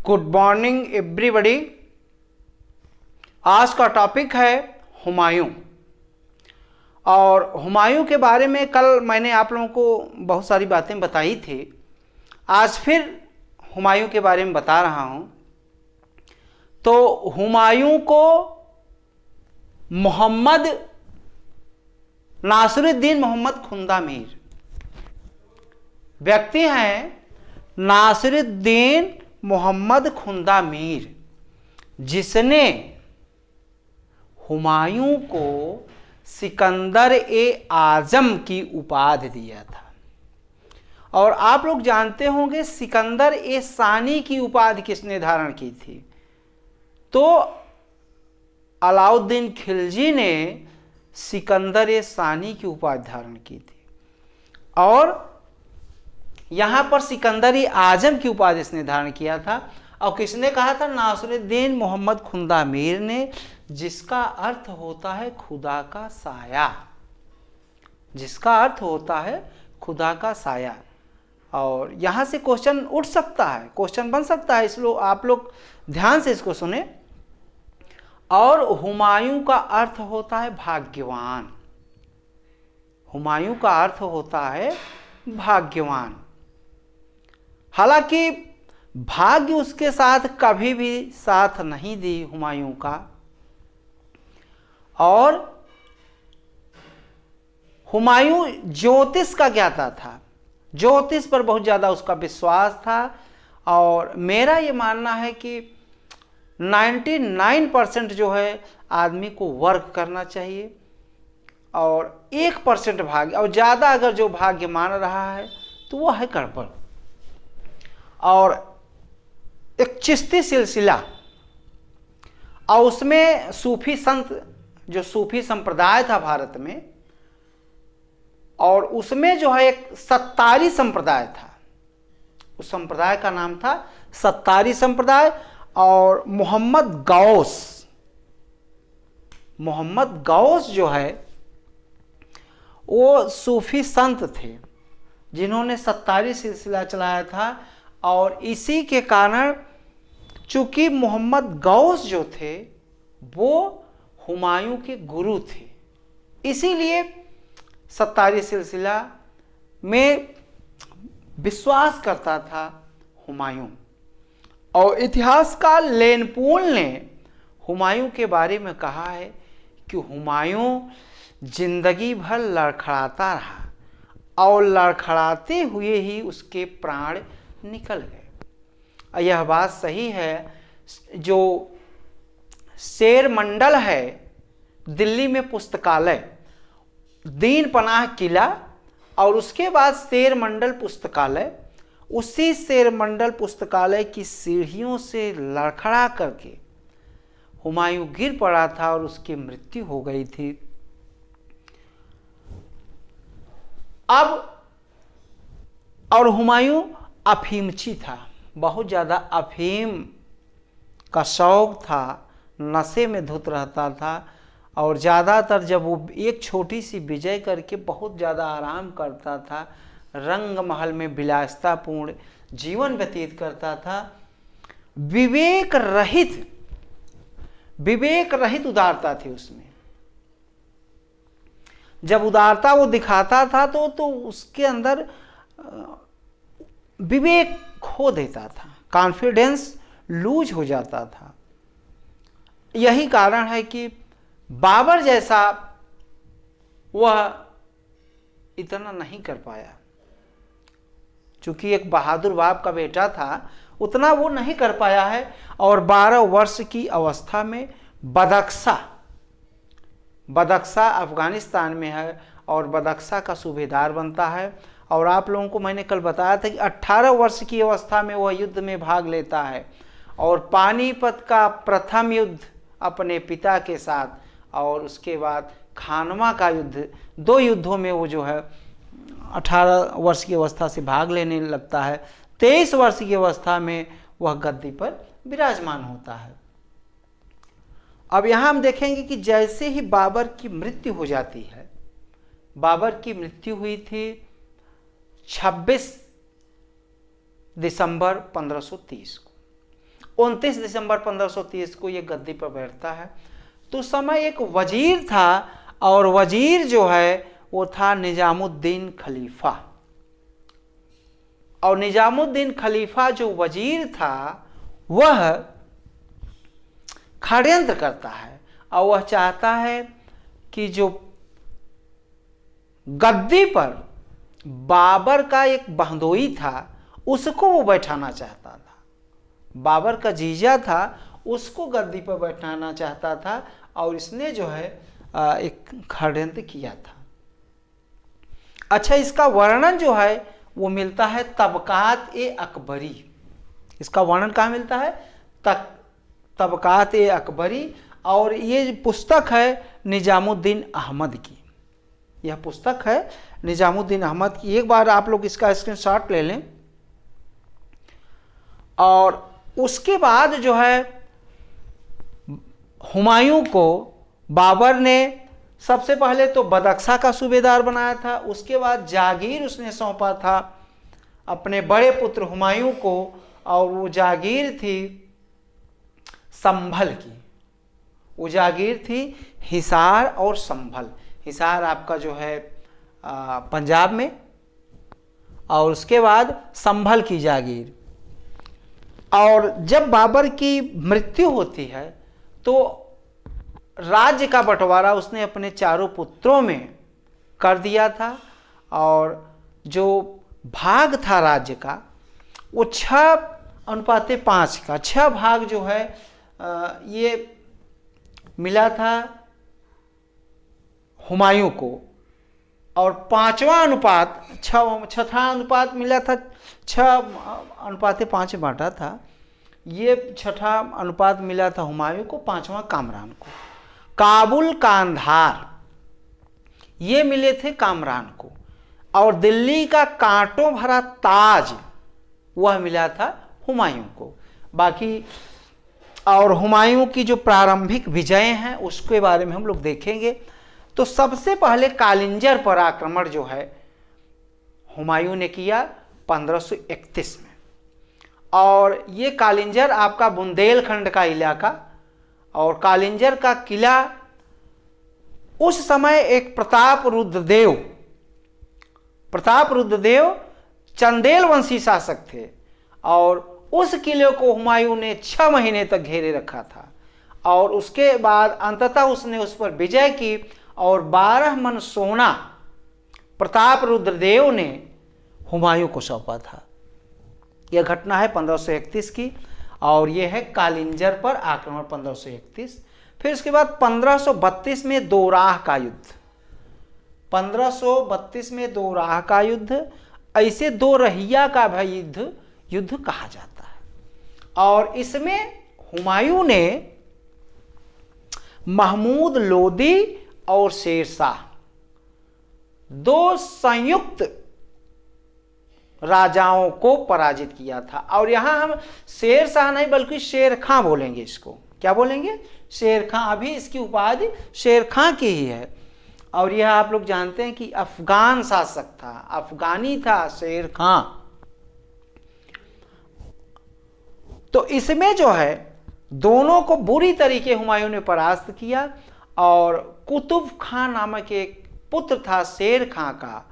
Good morning everybody. आज का topic है हुमायूं। और हुमायूं के बारे में कल मैंने आप लोगों को बहुत सारी बातें बताई थी। आज फिर हुमायूं के बारे में बता रहा हूं। तो हुमायूं को मोहम्मद नासिरुद्दीन मोहम्मद खुंदा मीर व्यक्ति हैं। नासिरुद्दीन मोहम्मद खुंदा मीर, जिसने हुमायूं को सिकंदर ए आजम की उपाधि दिया था। और आप लोग जानते होंगे सिकंदर ए सानी की उपाधि किसने धारण की थी? तो अलाउद्दीन खिलजी ने सिकंदर ए सानी की उपाधि धारण की थी। और यहां पर सिकंदर ए आजम की उपाधि इसने धारण किया था। और किसने कहा था? नासिरुद्दीन मोहम्मद खुंदा मीर ने, जिसका अर्थ होता है खुदा का साया। जिसका अर्थ होता है खुदा का साया। और यहां से क्वेश्चन उठ सकता है, क्वेश्चन बन सकता है, इसलिए आप लोग ध्यान से इसको सुने। और हुमायूं का अर्थ होता है भाग्यवान। हुमायूं का अर्थ होता है भाग्यवान। हालांकि भाग्य उसके साथ कभी भी साथ नहीं दी हुमायूं का। और हुमायूं ज्योतिष का ज्ञाता था। ज्योतिष पर बहुत ज़्यादा उसका विश्वास था। और मेरा ये मानना है कि 99% जो है आदमी को वर्क करना चाहिए। और 1% भाग्य, और ज़्यादा अगर जो भाग्य मान रहा है तो वो है गड़बड़। और एक चिश्ती सिलसिला, और उसमें सूफी संत, जो सूफी संप्रदाय था भारत में, और उसमें जो है एक सत्तारी संप्रदाय था। उस संप्रदाय का नाम था सत्तारी संप्रदाय। और मोहम्मद गौस जो है वो सूफी संत थे जिन्होंने सत्तारी सिलसिला चलाया था। और इसी के कारण चूंकि मोहम्मद गौस जो थे वो हुमायूं के गुरु थे, इसीलिए सत्तारी सिलसिला में विश्वास करता था हुमायूं। और इतिहासकार लेनपोल ने हुमायूं के बारे में कहा है कि हुमायूं जिंदगी भर लड़खड़ाता रहा और लड़खड़ाते हुए ही उसके प्राण निकल गए। यह बात सही है। जो शेर मंडल है दिल्ली में पुस्तकालय, दीन पनाह किला, और उसके बाद शेर मंडल पुस्तकालय, उसी शेर मंडल पुस्तकालय की सीढ़ियों से लड़खड़ा करके हुमायूं गिर पड़ा था और उसकी मृत्यु हो गई थी। अब और हुमायूं अफीमची था, बहुत ज़्यादा अफीम का शौक था, नशे में धुत रहता था। और ज़्यादातर जब वो एक छोटी सी विजय करके बहुत ज़्यादा आराम करता था, रंग महल में विलासितापूर्ण जीवन व्यतीत करता था। विवेक रहित उदारता थी उसमें। जब उदारता वो दिखाता था तो उसके अंदर विवेक खो देता था, कॉन्फिडेंस लूज हो जाता था। यही कारण है कि बाबर जैसा वह इतना नहीं कर पाया। चूंकि एक बहादुर बाप का बेटा था, उतना वो नहीं कर पाया है। और 12 वर्ष की अवस्था में बदख्शा अफगानिस्तान में है, और बदख्शा का सूबेदार बनता है। और आप लोगों को मैंने कल बताया था कि 18 वर्ष की अवस्था में वह युद्ध में भाग लेता है। और पानीपत का प्रथम युद्ध अपने पिता के साथ, और उसके बाद खानवा का युद्ध, 2 युद्धों में वो जो है 18 वर्ष की अवस्था से भाग लेने लगता है। 23 वर्ष की अवस्था में वह गद्दी पर विराजमान होता है। अब यहाँ हम देखेंगे कि जैसे ही बाबर की मृत्यु हो जाती है, बाबर की मृत्यु हुई थी 26 दिसंबर 1530 को। 29 दिसंबर 1530 को ये गद्दी पर बैठता है। तो उस समय एक वजीर था, और वजीर जो है वो था निजामुद्दीन खलीफा। और निजामुद्दीन खलीफा जो वजीर था वह षड्यंत्र करता है, और वह चाहता है कि जो गद्दी पर बाबर का एक बहनोई था उसको वो बैठाना चाहता था। बाबर का जीजा था, उसको गद्दी पर बैठाना चाहता था, और इसने जो है एक षड्यंत्र किया था। अच्छा, इसका वर्णन जो है वो मिलता है तबकात ए अकबरी। इसका वर्णन कहाँ मिलता है? तबकात ए अकबरी। और ये पुस्तक है निजामुद्दीन अहमद की। यह पुस्तक है निजामुद्दीन अहमद की। एक बार आप लोग इसका स्क्रीनशॉट ले लें। और उसके बाद जो है हुमायूं को बाबर ने सबसे पहले तो बदख्शा का सूबेदार बनाया था, उसके बाद जागीर उसने सौंपा था अपने बड़े पुत्र हुमायूं को, और वो जागीर थी संभल की। वो जागीर थी हिसार और संभल। हिसार आपका जो है पंजाब में, और उसके बाद संभल की जागीर। और जब बाबर की मृत्यु होती है तो राज्य का बंटवारा उसने अपने चारों पुत्रों में कर दिया था, और जो भाग था राज्य का वो 6:5 का 6 भाग जो है ये मिला था हुमायूं को, और 5वां अनुपात 6वां अनुपात मिला था, 6:5 बांटा था। ये 6ठा अनुपात मिला था हुमायूं को, 5वां कामरान को। काबुल कांधार ये मिले थे कामरान को, और दिल्ली का कांटों भरा ताज वह मिला था हुमायूं को। बाकी और हुमायूं की जो प्रारंभिक विजय हैं उसके बारे में हम लोग देखेंगे। तो सबसे पहले कालिंजर पर आक्रमण जो है हुमायूं ने किया 1531 में, और ये कालिंजर आपका बुंदेलखंड का इलाका, और कालिंजर का किला उस समय एक प्रताप रुद्रदेव चंदेल वंशी शासक थे, और उस किले को हुमायूं ने 6 महीने तक घेरे रखा था। और उसके बाद अंततः उसने उस पर विजय की, और 12 मन सोना प्रताप रुद्रदेव ने हुमायूं को सौंपा था। यह घटना है 1531 की, और यह है कालिंजर पर आक्रमण 1531। फिर उसके बाद 1532 में दोराह का युद्ध। 1532 में दोराह का युद्ध, ऐसे दो रहिया का भी युद्ध कहा जाता है। और इसमें हुमायूं ने महमूद लोदी और शेरशाह, 2 संयुक्त राजाओं को पराजित किया था। और यहां हम शेरशाह नहीं बल्कि शेर खां बोलेंगे। इसको क्या बोलेंगे? शेर खां। अभी इसकी उपाधि शेर खां की ही है। और यह आप लोग जानते हैं कि अफगान शासक था, अफगानी था शेर खां। तो इसमें जो है दोनों को बुरी तरीके हुमायूं ने परास्त किया, और कुतुब खां नामक एक पुत्र था शेर खां का,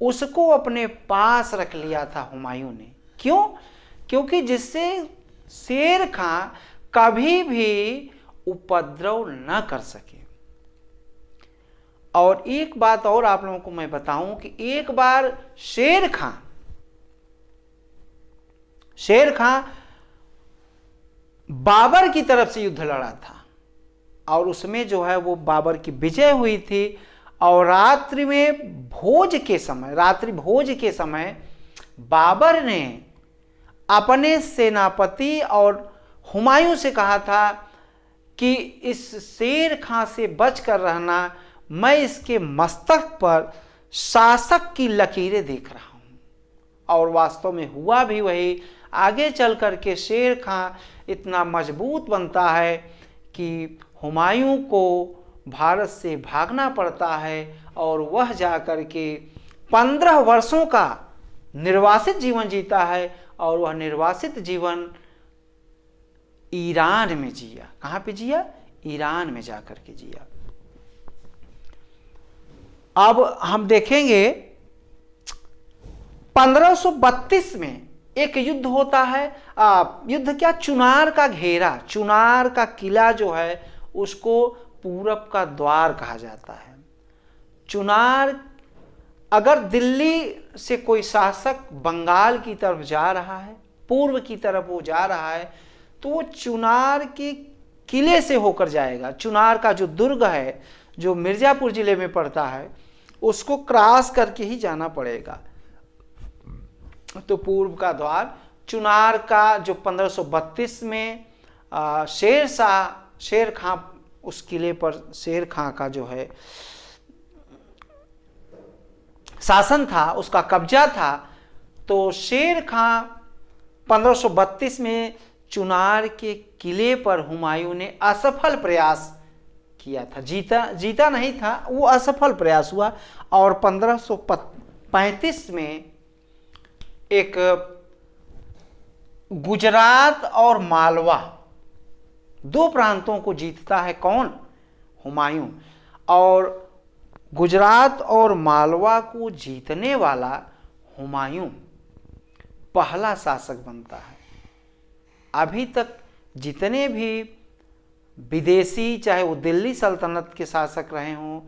उसको अपने पास रख लिया था हुमायूं ने। क्यों? क्योंकि जिससे शेर खां कभी भी उपद्रव न कर सके। और एक बात और आप लोगों को मैं बताऊं कि एक बार शेर खां बाबर की तरफ से युद्ध लड़ा था, और उसमें जो है वो बाबर की विजय हुई थी। और रात्रि भोज के समय बाबर ने अपने सेनापति और हुमायूं से कहा था कि इस शेर खां से बचकर रहना, मैं इसके मस्तक पर शासक की लकीरें देख रहा हूं। और वास्तव में हुआ भी वही। आगे चल करके शेर खां इतना मजबूत बनता है कि हुमायूं को भारत से भागना पड़ता है, और वह जाकर के 15 वर्षों का निर्वासित जीवन जीता है। और वह निर्वासित जीवन ईरान में जिया। कहाँ पे जिया? ईरान में जाकर के जिया। अब हम देखेंगे 1532 में एक युद्ध होता है। युद्ध क्या, चुनार का घेरा, चुनार का किला जो है उसको पूरब का द्वार कहा जाता है। चुनार, अगर दिल्ली से कोई शासक बंगाल की तरफ जा रहा है, पूर्व की तरफ वो जा रहा है, तो वो चुनार के किले से होकर जाएगा। चुनार का जो दुर्ग है जो मिर्जापुर जिले में पड़ता है उसको क्रॉस करके ही जाना पड़ेगा। तो पूर्व का द्वार चुनार का जो 1532 में शेर खां, उस किले पर शेर खां का जो है शासन था, उसका कब्जा था। तो शेर खां 1532 में चुनार के किले पर हुमायूं ने असफल प्रयास किया था। जीता नहीं था, वो असफल प्रयास हुआ। और 1535 में एक गुजरात और मालवा दो प्रांतों को जीतता है। कौन? हुमायूं। और गुजरात और मालवा को जीतने वाला हुमायूं पहला शासक बनता है। अभी तक जितने भी विदेशी, चाहे वो दिल्ली सल्तनत के शासक रहे हों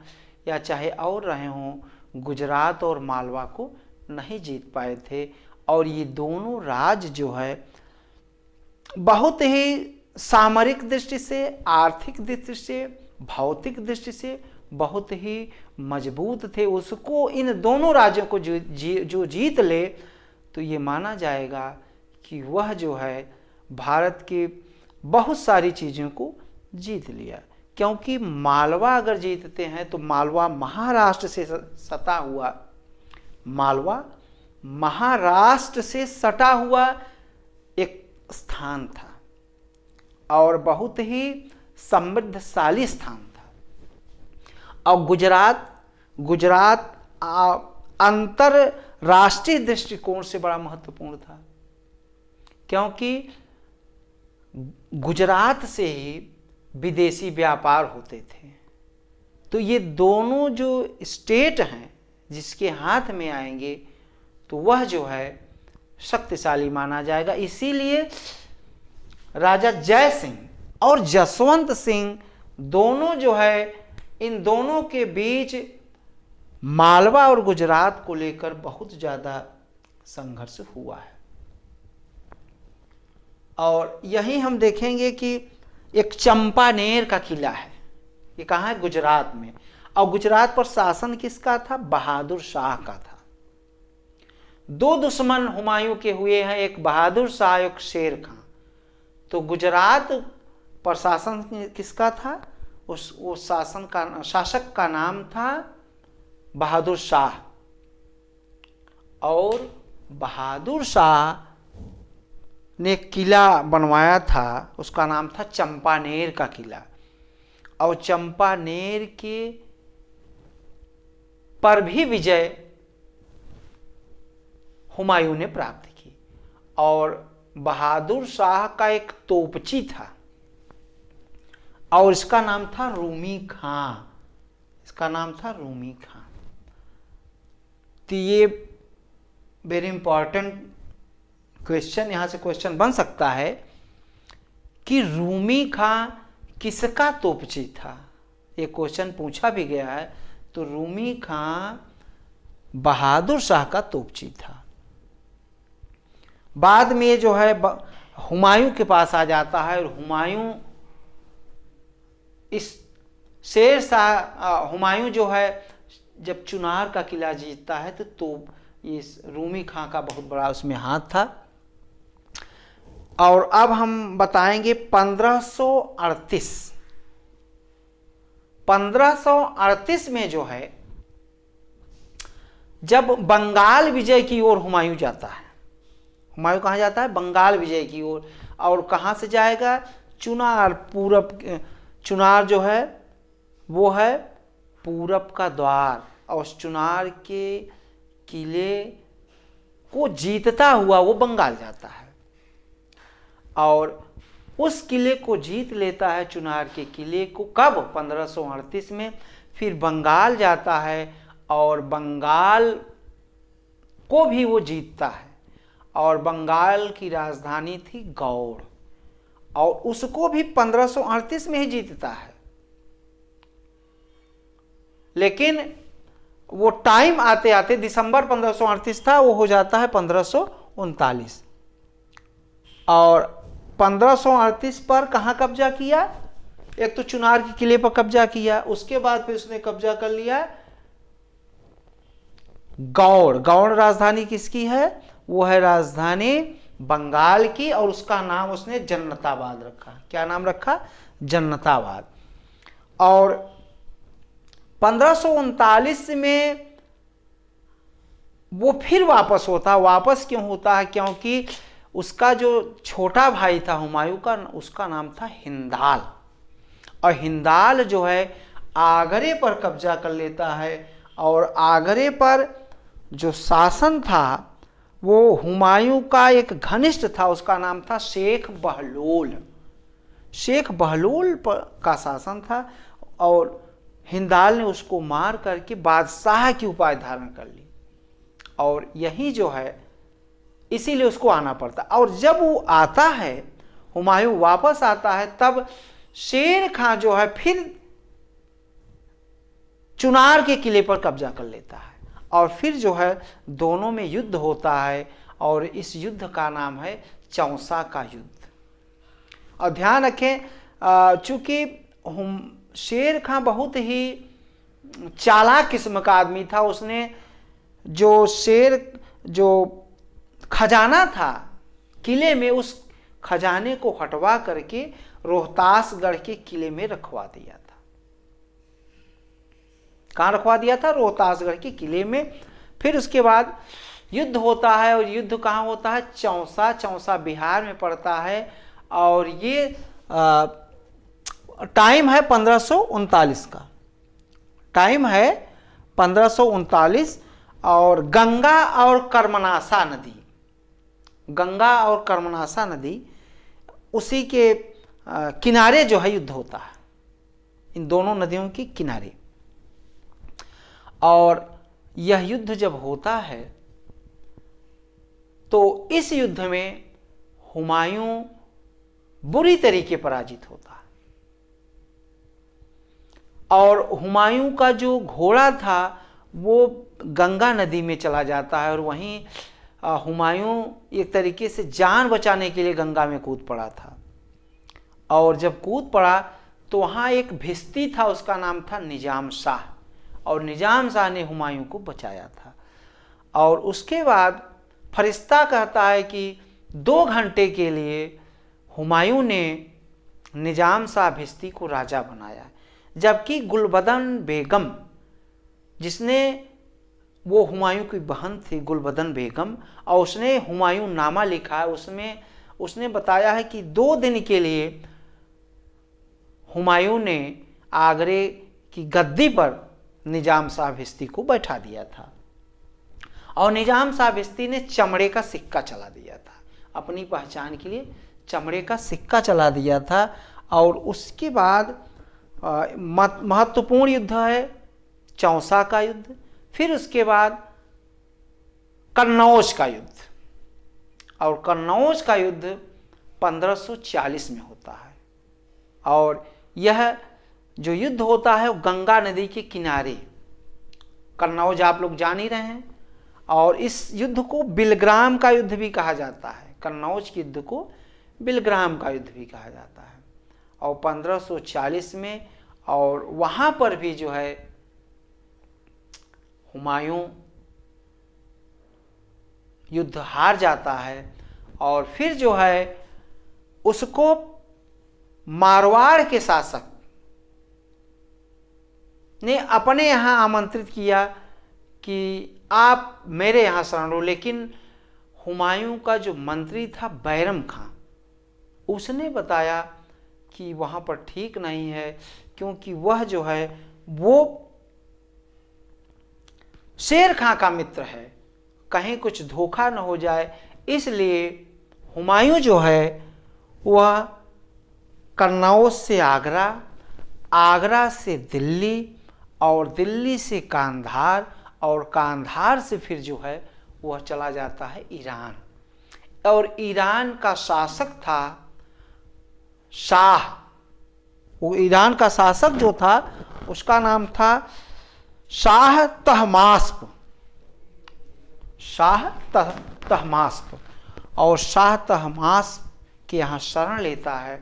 या चाहे और रहे हों, गुजरात और मालवा को नहीं जीत पाए थे। और ये दोनों राज्य जो है बहुत ही सामरिक दृष्टि से, आर्थिक दृष्टि से, भौतिक दृष्टि से बहुत ही मजबूत थे। उसको, इन दोनों राज्यों को जो जीत ले तो ये माना जाएगा कि वह जो है भारत की बहुत सारी चीज़ों को जीत लिया। क्योंकि मालवा अगर जीतते हैं तो मालवा महाराष्ट्र से सटा हुआ, मालवा महाराष्ट्र से सटा हुआ एक स्थान था और बहुत ही समृद्धशाली स्थान था। और गुजरात अंतरराष्ट्रीय दृष्टिकोण से बड़ा महत्वपूर्ण था, क्योंकि गुजरात से ही विदेशी व्यापार होते थे। तो ये दोनों जो स्टेट हैं जिसके हाथ में आएंगे तो वह जो है शक्तिशाली माना जाएगा। इसीलिए राजा जय सिंह और जसवंत सिंह दोनों जो है, इन दोनों के बीच मालवा और गुजरात को लेकर बहुत ज़्यादा संघर्ष हुआ है। और यही हम देखेंगे कि एक चंपानेर का किला है, ये कहाँ है? गुजरात में। और गुजरात पर शासन किसका था? बहादुर शाह का था। दो दुश्मन हुमायूं के हुए हैं, एक बहादुर शाह, एक शेर खां। तो गुजरात पर शासन किसका था? वो शासक का नाम था बहादुर शाह। और बहादुर शाह ने किला बनवाया था, उसका नाम था चंपानेर का किला। और चंपानेर के पर भी विजय हुमायूं ने प्राप्त की। और बहादुर शाह का एक तोपची था और इसका नाम था रूमी खां, इसका नाम था रूमी खां। तो ये वेरी इंपॉर्टेंट क्वेश्चन, यहां से क्वेश्चन बन सकता है कि रूमी खां किसका तोपची था? ये क्वेश्चन पूछा भी गया है। तो रूमी खां बहादुर शाह का तोपची था। बाद में जो है हुमायूं के पास आ जाता है और हुमायूं इस शेर शाह, हुमायूं जो है जब चुनार का किला जीतता है तो इस रूमी खां का बहुत बड़ा उसमें हाथ था। और अब हम बताएंगे 1538 में जो है जब बंगाल विजय की ओर हुमायूं जाता है। हुमायूं कहाँ जाता है? बंगाल विजय की ओर। और कहाँ से जाएगा? चुनार, पूरब। चुनार जो है वो है पूरब का द्वार। और उस चुनार के किले को जीतता हुआ वो बंगाल जाता है। और उस किले को जीत लेता है, चुनार के किले को। कब? 1538 में। फिर बंगाल जाता है और बंगाल को भी वो जीतता है, और बंगाल की राजधानी थी गौड़, और उसको भी 1538 में ही जीतता है। लेकिन वो टाइम आते आते, दिसंबर 1538 था, वो हो जाता है 1539। और 1538 पर कहाँ कब्जा किया? एक तो चुनार के किले पर कब्जा किया, उसके बाद फिर उसने कब्जा कर लिया गौड़। गौड़ राजधानी किसकी है? वो है राजधानी बंगाल की, और उसका नाम उसने जन्नताबाद रखा। क्या नाम रखा? जन्नताबाद। और 1539 में वो फिर वापस होता। वापस क्यों होता है? क्योंकि उसका जो छोटा भाई था हुमायूं का, उसका नाम था हिंदाल, और हिंदाल जो है आगरे पर कब्जा कर लेता है। और आगरे पर जो शासन था वो हुमायूं का एक घनिष्ठ था, उसका नाम था शेख बहलोल। शेख बहलोल पर का शासन था, और हिंदाल ने उसको मार करके बादशाह की उपाधि धारण कर ली, और यही जो है इसीलिए उसको आना पड़ता। और जब वो आता है, हुमायूं वापस आता है, तब शेर खां जो है फिर चुनार के किले पर कब्जा कर लेता है, और फिर जो है दोनों में युद्ध होता है, और इस युद्ध का नाम है चौसा का युद्ध। और ध्यान रखें, चूंकि शेर खां बहुत ही चालाक किस्म का आदमी था, उसने जो खजाना था किले में, उस खजाने को हटवा करके रोहतासगढ़ के किले में रखवा दिया था। कहाँ रखवा दिया था? रोहतासगढ़ के किले में। फिर उसके बाद युद्ध होता है, और युद्ध कहाँ होता है? चौसा। चौसा बिहार में पड़ता है, और ये टाइम है 1539 का। टाइम है 1539, और गंगा और कर्मनाशा नदी, गंगा और कर्मनाशा नदी उसी के किनारे जो है युद्ध होता है, इन दोनों नदियों के किनारे। और यह युद्ध जब होता है तो इस युद्ध में हुमायूं बुरी तरीके पराजित होता है, और हुमायूं का जो घोड़ा था वो गंगा नदी में चला जाता है, और वहीं हुमायूं एक तरीके से जान बचाने के लिए गंगा में कूद पड़ा था। और जब कूद पड़ा तो वहाँ एक भिस्ती था, उसका नाम था निजाम शाह, और निजाम शाह ने हुमायूं को बचाया था। और उसके बाद फरिश्ता कहता है कि 2 घंटे के लिए हुमायूं ने निजाम शाह भिस्ती को राजा बनाया, जबकि गुलबदन बेगम, जिसने वो हुमायूं की बहन थी गुलबदन बेगम, और उसने हुमायूं नामा लिखा है, उसमें उसने बताया है कि 2 दिन के लिए हुमायूं ने आगरे की गद्दी पर निजाम शाह भिस्ती को बैठा दिया था, और निजाम शाह भिस्ती ने चमड़े का सिक्का चला दिया था, अपनी पहचान के लिए चमड़े का सिक्का चला दिया था। और उसके बाद महत्वपूर्ण युद्ध है चौसा का युद्ध। फिर उसके बाद कन्नौज का युद्ध, और कन्नौज का युद्ध 1540 में होता है। और यह जो युद्ध होता है वो गंगा नदी के किनारे, कन्नौज आप लोग जान ही रहे हैं, और इस युद्ध को बिलग्राम का युद्ध भी कहा जाता है। कन्नौज के युद्ध को बिलग्राम का युद्ध भी कहा जाता है। और 1540 में, और वहाँ पर भी जो है हुमायूं युद्ध हार जाता है, और फिर जो है उसको मारवाड़ के शासक ने अपने यहाँ आमंत्रित किया कि आप मेरे यहाँ शरण लो। लेकिन हुमायूं का जो मंत्री था बैरम खां, उसने बताया कि वहाँ पर ठीक नहीं है, क्योंकि वह जो है वो शेर खां का मित्र है, कहीं कुछ धोखा न हो जाए। इसलिए हुमायूं जो है वह कन्नौज से आगरा, आगरा से दिल्ली, और दिल्ली से कांधार, और कांधार से फिर जो है वह चला जाता है ईरान। और ईरान का शासक था शाह। वो ईरान का शासक जो था उसका नाम था शाह तहमास्प। शाह तहमास्प। और शाह तहमास्प के यहाँ शरण लेता है।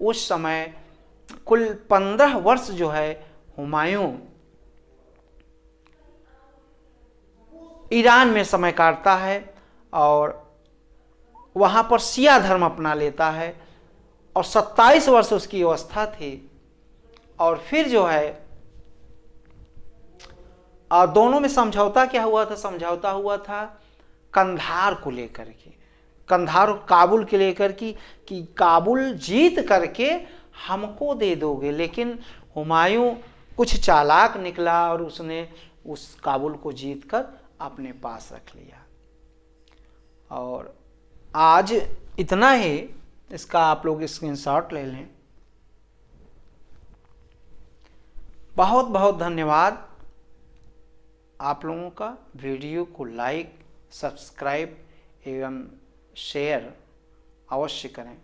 उस समय कुल 15 वर्ष जो है हुमायूं ईरान में समय काटता है और वहाँ पर शिया धर्म अपना लेता है, और 27 वर्ष उसकी अवस्था थी। और फिर जो है दोनों में समझौता क्या हुआ था? समझौता हुआ था कंधार को लेकर के, कंधार काबुल के लेकर कि काबुल जीत करके हमको दे दोगे। लेकिन हुमायूं कुछ चालाक निकला और उसने उस काबुल को जीतकर अपने पास रख लिया। और आज इतना ही, इसका आप लोग स्क्रीनशॉट ले लें। बहुत बहुत धन्यवाद आप लोगों का। वीडियो को लाइक, सब्सक्राइब एवं शेयर अवश्य करें।